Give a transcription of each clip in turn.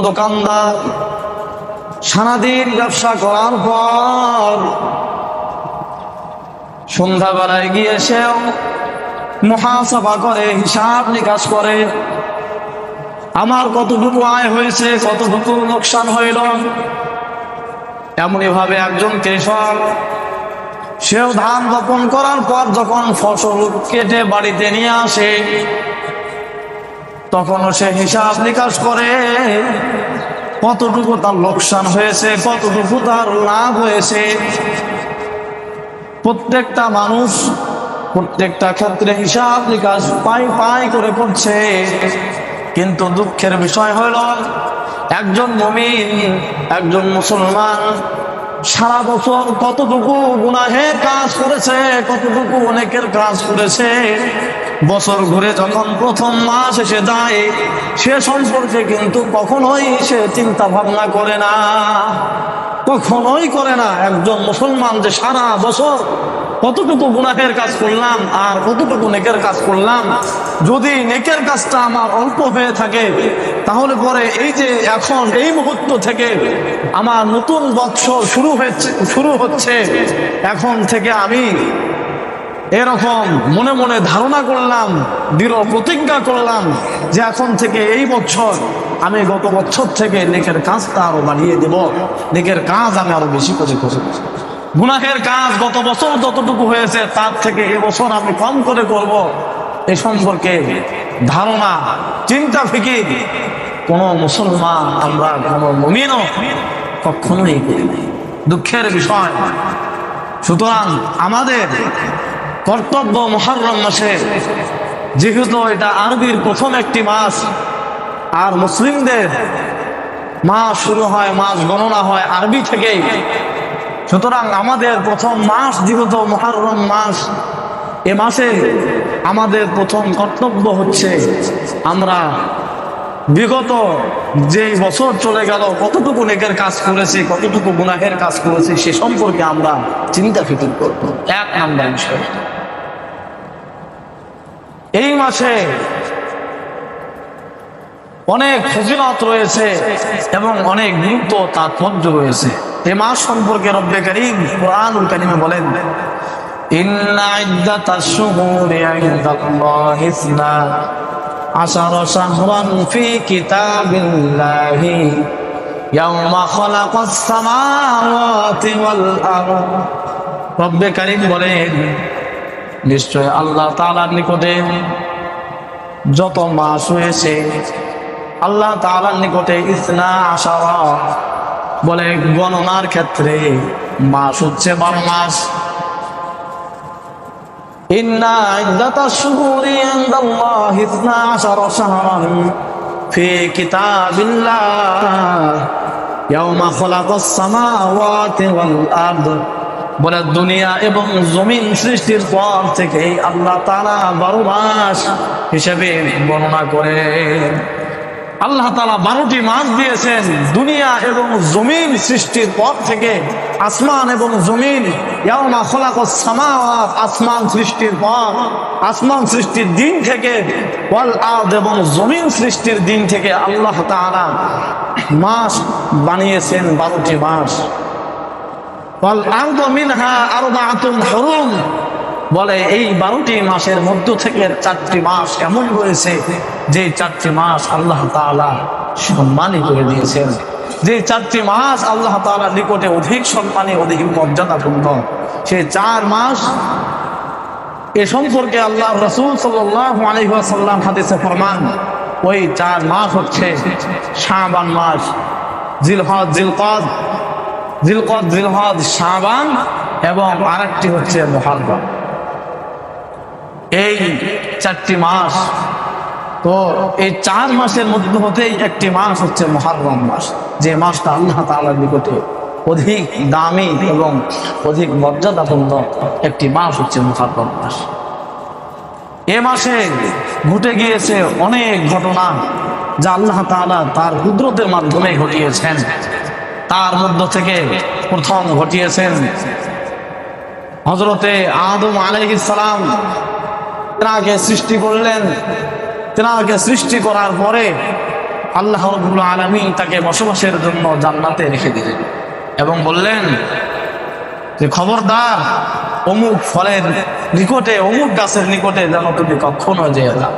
দোকানদার সারাদিন ব্যবসা করার পর সন্ধ্যাবেলায় গিয়ে সেও মুহাসাবা করে, হিসাব নিকাশ করে, আমার কতটুকু আয় হয়েছে, কতটুকু লোকসান হইল। এমনি ভাবে একজন কৃষক সেও ধান বপন করার পর যখন ফসল কেটে বাড়িতে নিয়ে আসে তখনও সে হিসাব নিকাশ করে কতটুকু তার লোকসান হয়েছে, কতটুকু তার লাভ হয়েছে। প্রত্যেকটা মানুষ প্রত্যেকটা ক্ষেত্রে হিসাব নিকাশ পাই করে করছে, কিন্তু দুঃখের বিষয় হলো একজন মুমিন, একজন মুসলমান সারা বছর কতটুকু গুনাহের কাজ করেছে, কতটুকু অনেকের কাজ করেছে, বছর ঘুরে যখন প্রথম মাস এসে যায় সে সম্পর্কে কিন্তু কখনোই সে চিন্তা ভাবনা করে না, কখনোই করে না। একজন মুসলমান যে সারা বছর কতটুকু গুনাহের কাজ করলাম আর কতটুকু নেকের কাজ করলাম, যদি নেকের কাজটা আমার অল্প হয়ে থাকে তাহলে পরে এই যে এখন এই মুহূর্ত থেকে আমার নতুন বৎসর শুরু হচ্ছে, এখন থেকে আমি এরকম মনে মনে ধারণা করলাম, দৃঢ় প্রতিজ্ঞা করলাম যে এখন থেকে এই বছর আমি গত বছর থেকে নেকের কাজটা আরো বাড়িয়ে দেব, নেকের কাজ আমি আরো বেশি করে করব। গুনাহের কাজ গত বছর যতটুকু হয়েছে তার থেকে এবছর আমি কম করে করব। এ সম্পর্কে ধারণা, চিন্তা ফিকির কোন মুসলমান, আমরা কোন মুমিনও কখনোই করি নাই। দুঃখের বিষয়। সুতরাং আমাদের কর্তব্য মুহররম মাসে, যেহেতু এটা আরবির প্রথম একটি মাস আর মুসলিমদের মাস শুরু হয়, মাস গণনা হয় আরবি থেকেই, সুতরাং আমাদের প্রথম মাস যেহেতু মুহররম মাস, এ মাসে আমাদের প্রথম কর্তব্য হচ্ছে আমরা বিগত যে বছর চলে গেল কতটুকু নেকের কাজ করেছি, কতটুকু গুনাহের কাজ করেছি সে সম্পর্কে আমরা চিন্তা ফিকির করব। এক নাম্বার বিষয়। এই মাসে অনেক ফজিলত রয়েছে এবং অনেক গুরুত্ব তাৎপর্য রয়েছে। এই মাস সম্পর্কে রব্বে কারীম কুরআনুল কারীমে বলেন, ইন্না ইদ্দাতাশ শুহুরি ইনদাল্লাহি ইসনা আশারা শাহরান ফি কিতাবিল্লাহি ইয়াওমা খালাকাস সামাওয়াতি ওয়াল আরদ। রব্বে কারীম বলেন, নিশ্চয় আল্লাহ তাআলার নিকটে যত মাস হয়েছে, আল্লাহ তাআলার নিকটে ইসনা আশারা বলে গণনার ক্ষেত্রে মাস হচ্ছে 12 মাস। ইন্না ইদ্দাতাশ শুহুরি ইনদাল্লাহি ইসনা আশারা শাহরান ফি কিতাবিল্লাহ ইয়াওমা খালাকাস সামাওয়াতি ওয়াল আরদ বলে দুনিয়া এবং জমিন সৃষ্টির পর থেকে আল্লাহ তাআলা 12 মাস হিসেবে বর্ণনা করে। আল্লাহ তাআলা 12টি মাস দিয়েছেন দুনিয়া এবং জমিন সৃষ্টির পর থেকে। আসমান এবং জমিন, ইয়াওমা খালাকাস সামাওয়াত আসমান সৃষ্টির পর, আসমান সৃষ্টির দিন থেকে, ওয়াল আরদ এবং জমিন সৃষ্টির দিন থেকে আল্লাহ তাআলা মাস বানিয়েছেন 12টি মাস। ওয়াল আরদ মিনহা আরবাআতুন হুরুম বলে এই 12টি মাসের মধ্য থেকে 4টি মাস এমন রয়েছে যে 4টি মাস আল্লাহ তাআলা সম্মানী করে দিয়েছেন, যে 4টি মাস আল্লাহ তাআলার নিকটে অধিক সম্মানী, অধিক মর্যাদাপূর্ণ। সেই 4 মাস এ সম্পর্কে আল্লাহ রাসূল সাল্লাল্লাহু আলাইহি ওয়াসাল্লাম হাদিসে ফরমান, ওই 4 মাস হচ্ছে শাবান মাস, জিলকদ, শাবান এবং আরেকটি হচ্ছে মুহররম। এই 4টি মাস। তো এই 4 মাসের মধ্যে হতেই একটি মাস হচ্ছে মুহররম মাস, যে মাসটা আল্লাহ তাআলার নিকটে অধিক দামি এবং অধিক মর্যাদাপূর্ণ একটি মাস হচ্ছে মুহররম মাস। এ মাসে ঘটে গিয়েছে অনেক ঘটনা যা আল্লাহ তাআলা তার কুদরতের মাধ্যমে ঘটিয়েছেন। তার মধ্য থেকে প্রথম ঘটিয়েছেন হযরতে আদম আলাইহিস সালাম, তেনাকে সৃষ্টি করলেন। তেনাকে সৃষ্টি করার পরে আল্লাহ রাব্বুল আলামিন তাকে বসবাসের জন্য জান্নাতে রেখে দিলেন এবং বললেন যে খবরদার অমুক ফলের নিকটে, অমুক গাছের নিকটে যেন তুমি কখনো যেও না।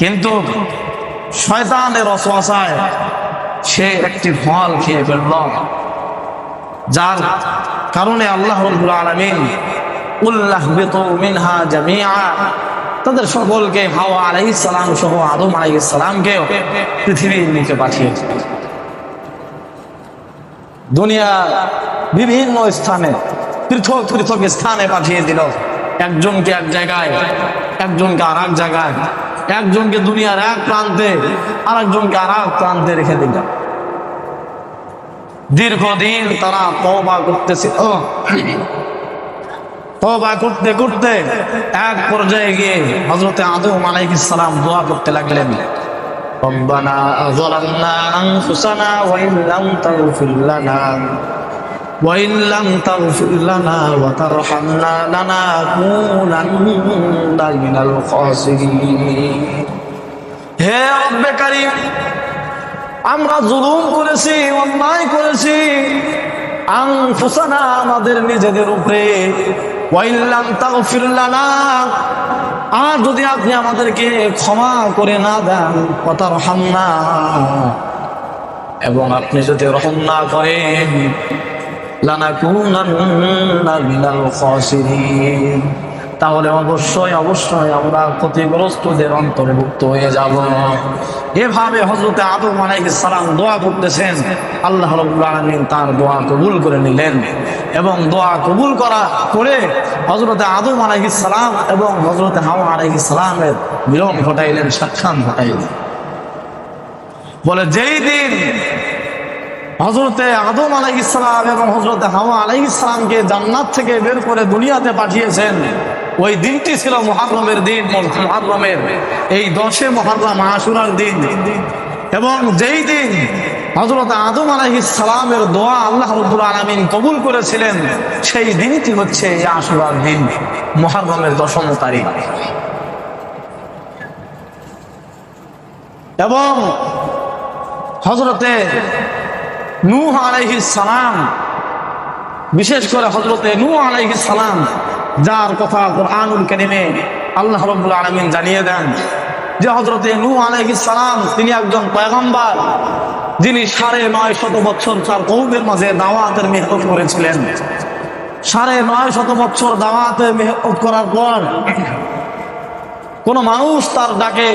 কিন্তু শয়তানের ওয়াসওয়াসায় সে একটি ফল খেয়ে ফেলল, যার কারণে আল্লাহ রাব্বুল আলামিন উল্লাহবিতু মিনহা জামিআ, তাদের সকলকে হাওয়া আলাইহিস সালাম সহ আদম আলাইহিস সালামকে পৃথিবীর নিচে পাঠিয়েছে। দুনিয়া বিভিন্ন স্থানে, পৃথক পৃথক স্থানে পাঠিয়ে দিল। একজনকে এক জায়গায়, একজনকে আর এক জায়গায়, একজনকে দুনিয়ার এক প্রান্তে, আর একজনকে আর এক প্রান্তে রেখে দিল। দীর্ঘদিন তারা তওবা করতেছিল। তওবা করতে করতে এক পর্যায়ে গিয়ে হযরত আদম আলাইহিস সালাম দোয়া করতে লাগলেন, রব্বানা যালামনা আনফুসানা ওয়া ইন লাম তাগফির লানা ওয়া ইন লাম তাগফির লানা ওয়া তারহামনা লানাকুনান্না মিনাল খাসিরিন। হে রব্বে কারীম, আমরা জুলুম করেছি, অন্যায় করেছি আনফুসানা, আমাদের নিজেদের উপরে, ওয়া ইন লাম তাগফির লানা, আর যদি আপনি আমাদেরকে ক্ষমা করে না দেন, ওয়া তারহামনা, এবং আপনি যদি রহম না করেন, লানাকুনান্না মিনাল খাসিরিন, তাহলে অবশ্যই অবশ্যই আমরা ক্ষতিগ্রস্তদের অন্তর্ভুক্ত হয়ে যাব। এভাবে হযরত আদম আলাইহিস সালাম দোয়া করতেছেন। আল্লাহ রাব্বুল আলামিন তার দোয়া কবুল করে নিলেন এবং দোয়া কবুল করে হযরত আদম আলাইহিস সালাম এবং হযরত হাওয়া আলাইহিস সালামের মিলন ঘটাইলেন, সাক্ষাৎ ঘটাইলেন। বলে যেই দিন হযরতে আদম আলাইহিস সালাম এবং হযরত হাওয়া আলাইহিস সালামকে জান্নাত থেকে বের করে দুনিয়াতে পাঠিয়েছেন, ওই দিনটি ছিল মুহররমের দিন। মুহররমের এই 10 মুহররম আশুরার দিন। এবং যেই দিন হযরত আদম আলাইহিস সালামের দোয়া আল্লাহ রাব্বুল আলামিন কবুল করেছিলেন, সেই দিনটি হচ্ছে এই আশুরার দিন, মুহররমের 10ম তারিখ। এবং হযরতে নূহ আলাইহিস সালাম, বিশেষ করে হযরতে নূহ আলাইহিস সালাম, যার কথা কুরআনুল কারীমে আল্লাহ রাব্বুল আলামিন জানিয়ে দেন যে হযরতে নূহ আলাইহিস সালাম তিনি একজন পয়গম্বর, যিনি 950 বছর তার কওমের মাঝে দাওয়াতের মেহনত করেছিলেন। 950 বছর দাওয়াতের মেহনত করার পর কোন মানুষ তার ডাকে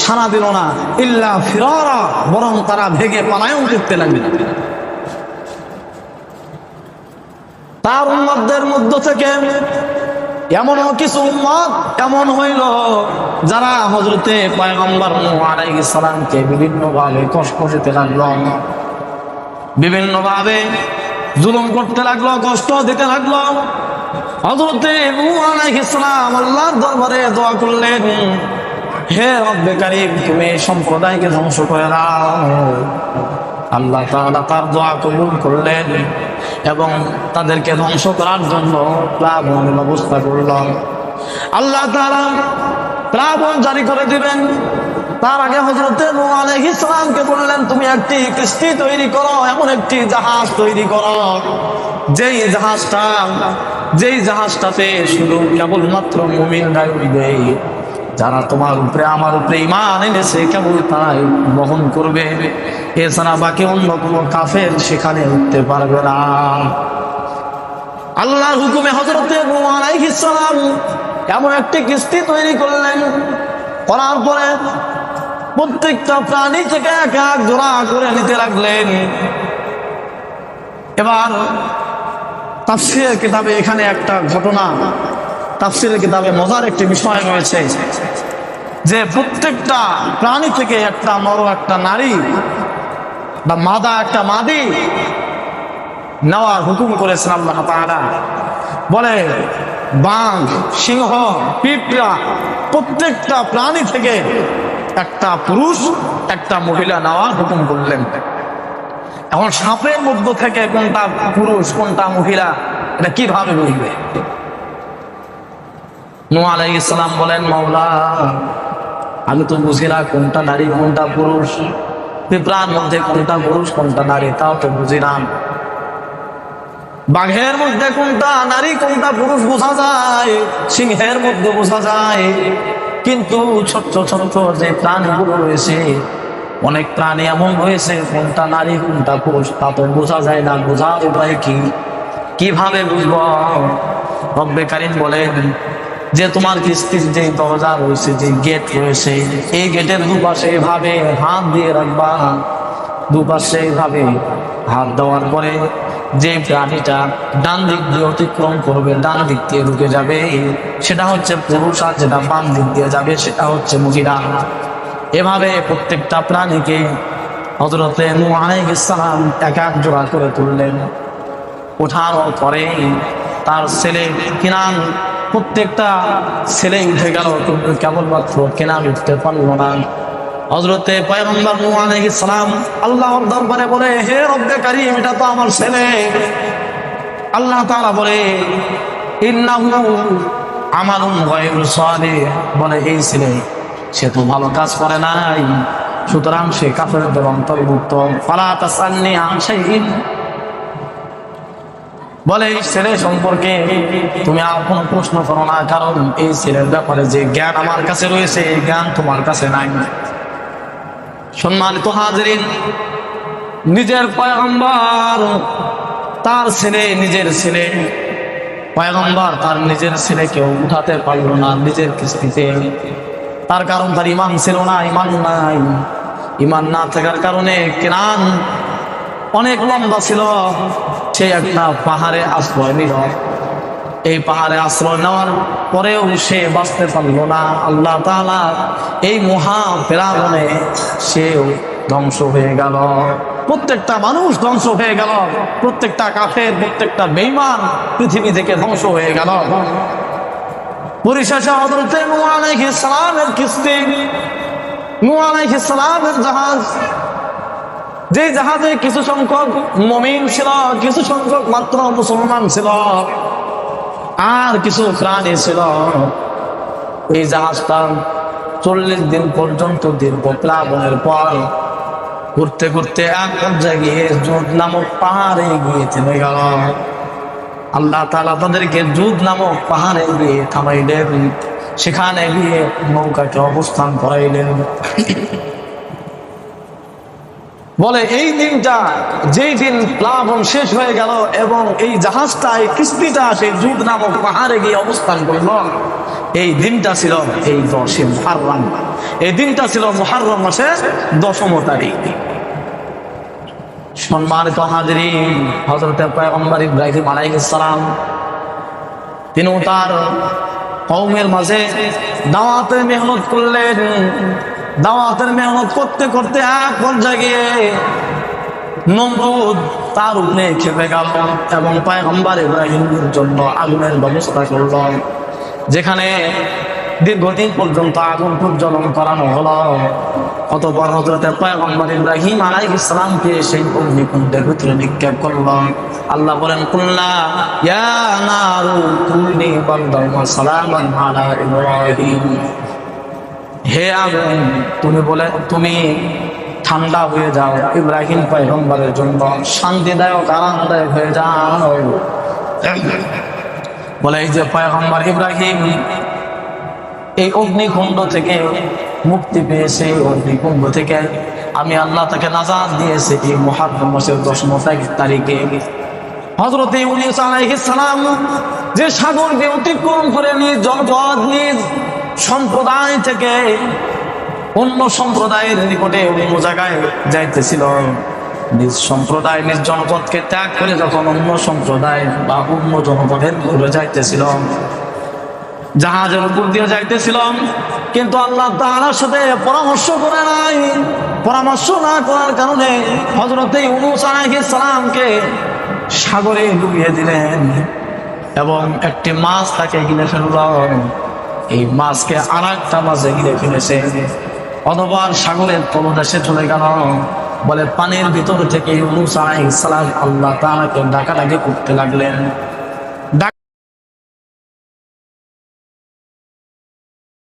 সাড়া দিল না, ইল্লা ফিরারা, বরং তারা ভেগে পলায়ন করতে লাগলেন। তার উম্মতদের মধ্য থেকে এমনও কিছু উম্মত এমন হইল যারা হযরতে পয়গম্বর নূহ আলাইহিস সালামকে বিভিন্নভাবে কষ্ট দিতে লাগলো, বিভিন্নভাবে জুলুম করতে লাগলো, কষ্ট দিতে লাগলো। হযরতে নূহ আলাইহিস সালাম আল্লাহর দরবারে দোয়া করলেন, হে রব্বে কারীম, তুমি সম্প্রদায়কে ধ্বংস করে দাও। আল্লাহ তাআলা তার দোয়া কবুল করলেন এবং তাদেরকে ধ্বংস করার জন্য প্লাবনের ব্যবস্থা করলেন। আল্লাহ তাআলা প্লাবন জারি করে দিবেন। তার আগে হযরতে নূহ আলাইহিস সালামকে বললেন, তুমি একটি কিস্তি তৈরি করো, এমন একটি জাহাজ তৈরি করো যেই জাহাজটাতে শুধু কেবলমাত্র মুমিনরাই উঠবে, যারা তোমার উপরে আমার উপরে ঈমান এনেছে কেবল তারাই বহন করবে, এছাড়া বাকি অন্য কোনো কাফের সেখানে উঠতে পারবে না। আল্লাহর হুকুমে হযরতে নূহ আলাইহিস সালাম এমন একটি কিস্তি তৈরি করলেন। করার পরে প্রত্যেকটা প্রাণী থেকে এক এক জোড়া করে নিতে লাগলেন। এবার তাফসীরের কিতাবে এখানে একটা ঘটনা, তাফসীরের কিতাবে মজার একটি বিষয় রয়েছে যে প্রত্যেকটা প্রাণী থেকে একটা নর একটা নারী বা মাদা একটা মাদি নেওয়ার হুকুম করেছেন আল্লাহ তাআলা। বলে বাঘ, সিংহ, পিঁপড়া প্রত্যেকটা প্রাণী থেকে একটা পুরুষ একটা মহিলা নেওয়ার হুকুম করলেন। এখন সাপের মধ্য থেকে কোনটা পুরুষ কোনটা মহিলা এটা কিভাবে বুঝবে? নূহ আলাইহিস সালাম বলেন, মাওলা আমি তো বুঝি না কোনটা নারী কোনটা পুরুষ, পিঁপড়ার মধ্যে কোনটা পুরুষ কোনটা নারী তাও তো বুঝি না। বাঘের মধ্যে কোনটা নারী কোনটা পুরুষ বোঝা যায়, সিংহের মধ্যে বোঝা যায়, কিন্তু ছোট্ট ছোট্ট যে প্রাণীগুলো রয়েছে, অনেক প্রাণী এমন রয়েছে কোনটা নারী কোনটা পুরুষ তা তো বোঝা যায় না। বোঝার উপায় কি, কিভাবে বুঝবো? রব্বে কারীম বলেন যে তোমার কিস্তির যে দরজা রয়েছে, যে গেট রয়েছে, এই গেটের দুপাশে এভাবে হাত দিয়ে রাখবা। দুপাশে এভাবে হাত দেওয়ার পরে যে প্রাণীটা ডান দিক দিয়ে অতিক্রম করবে, ডান দিক দিয়ে ঢুকে যাবে, সেটা হচ্ছে পুরুষ, আর যেটা বাম দিক দিয়ে যাবে সেটা হচ্ছে মহিলা। এভাবে প্রত্যেকটা প্রাণীকে হযরতে নূহ আলাইহিস সালাম এক এক জোড়া করে তুললেন। ওঠার পরে তার ছেলে কিনান, প্রত্যেকটা ছেলে উঠে গেল, কিন্তু কেবলমাত্র কিনান উঠতে পারল না। হযরতে পয়গম্বর নূহ আলাইহিস সালাম আল্লাহর দরবারে বলে, হে রব্বে কারীম, এটা তো আমার ছেলে। আল্লাহ তাআলা বলে, ইন্নাহু আমালুন গায়রু সালিহ, বলে এই ছেলে সে তো ভালো কাজ করে নাই, সুতরাং সে কাফেরদের অন্তর্ভুক্ত। ফালা তাসালনি আন শাইইন, বলে এই ছেলে সম্পর্কে তুমি আর কোনো প্রশ্ন করো না, কারণ এই ছেলের ব্যাপারে যে জ্ঞান আমার কাছে রয়েছে এই জ্ঞান তোমার কাছে নাই। সম্মানিত হাজিরিন, নিজের পয়গম্বর তার ছেলে, নিজের ছেলে পয়গম্বর তার নিজের ছেলেকেও উঠাতে পারল না নিজের কিস্তিতে। তার কারণ তার ঈমান ছিল না, ঈমান নাই। ঈমান না থাকার কারণে কিনান অনেক লম্বা ছিল, সে একটা পাহাড়ে আশ্রয় নিল। এই পাহাড়ে আশ্রয় নেওয়ার পরেও সে বাঁচতে পারল না। আল্লাহ তাআলা এই মহা ফেরাউনে সেও ধ্বংস হয়ে গেল, প্রত্যেকটা মানুষ ধ্বংস হয়ে গেল, প্রত্যেকটা কাফের, প্রত্যেকটা বেঈমান পৃথিবী থেকে ধ্বংস হয়ে গেল। পরিশেষে হযরতে নূহ আলাইহিস সালামের কিস্তি, নূহ আলাইহিস সালামের জাহাজ, যে জাহাজে কিছু সংখ্যক মুমিন ছিল, কিছু সংখ্যক মাত্র মুসলমান ছিল, আর কিছু প্রাণী ছিল। এই জাহাজটা 40 দিন পর্যন্ত দীর্ঘ প্লাবনের পর ঘুরতে ঘুরতে এক পর্যায়ে গিয়ে জুদ নামক পাহাড়ে গিয়ে থেমে গেল। আল্লাহ তাআলা তাদেরকে জুদ নামক পাহাড়ে গিয়ে থামাইলেন, সেখানে গিয়ে নৌকাকে অবস্থান করাইলেন। বলে এই দিনটা, যেই দিন প্লাবন শেষ হয়ে গেল এবং এই জাহাজটা, এই কিস্তিটা সেই জুদ নামক পাহাড়ে গিয়ে অবস্থান করল, এই দিনটা ছিল এই 10 মুহররম। এই দিনটা ছিল মুহররম মাসের 10ম তারিখ। সম্মানিত হাজিরিন, হযরত পয়গম্বর ইব্রাহিম আলাইহিস সালাম তিনিও তার কওমের মাঝে দাওয়াতের মেহনত করলেন। দাওয়াতের মেহনত করতে করতে এক পর্যায়ে গিয়ে নমরুদ তার উপরে খেপে গেল এবং পয়গম্বর ইব্রাহিমের জন্য আগুনের ব্যবস্থা করল, যেখানে দীর্ঘদিন পর্যন্ত আগুন প্রজ্বলন করানো হলো। অতঃপর হযরতে পয়গম্বর ইব্রাহিম আলাইহিস সালামকে সেই অগ্নিকুণ্ডের ভিতরে নিক্ষেপ করল। আল্লাহ বলেন, কুল্লা ইয়া নারু কুনি বারদান ওয়া সালামান আলা ইব্রাহিম, হে আগুন তুমি ঠান্ডা হয়ে যাও, ইব্রাহিম পয়গম্বরের জন্য শান্তিদায়ক আরামদায়ক হয়ে যাও। বলে এই যে পয়গম্বর ইব্রাহিম এই অগ্নিকুণ্ড থেকে মুক্তি পেয়েছে, অগ্নিকুণ্ড থেকে আমি আল্লাহ তাকে নাজাত দিয়েছি এই মুহররম মাসের 10ম তারিখে। হযরত ইউনূস আলাইহিস সালাম যে সাগর দিয়ে অতিক্রম করে নিজ জনপদ, নিজ সম্প্রদায় থেকে অন্য সম্প্রদায়ের নিকটে অন্য জায়গায় যাইতেছিল, নিজ সম্প্রদায় নিজ জনপদকে ত্যাগ করে যখন অন্য সম্প্রদায় বা অন্য জনপদের ঘুরে যাইতেছিল, জাহাজের উপর দিয়ে যাইতেছিলাম, কিন্তু আল্লাহ তাআলার সাথে পরামর্শ করে নাই। পরামর্শ না করার কারণে হযরত ইউনূস আলাইহিস সালামকে সাগরে ডুবিয়ে দিলেন এবং একটি মাছ তাকে গিলে ফেলল। এই মাছকে আরেকটা মাছে গিলে ফেলেছে। অতঃপর সাগরের তলদেশে চলে গেল। বলে পানির ভিতর থেকে ইউনূস আলাইহিস সালাম আল্লাহ তাআলাকে ডাকাডাকি করতে লাগলেন।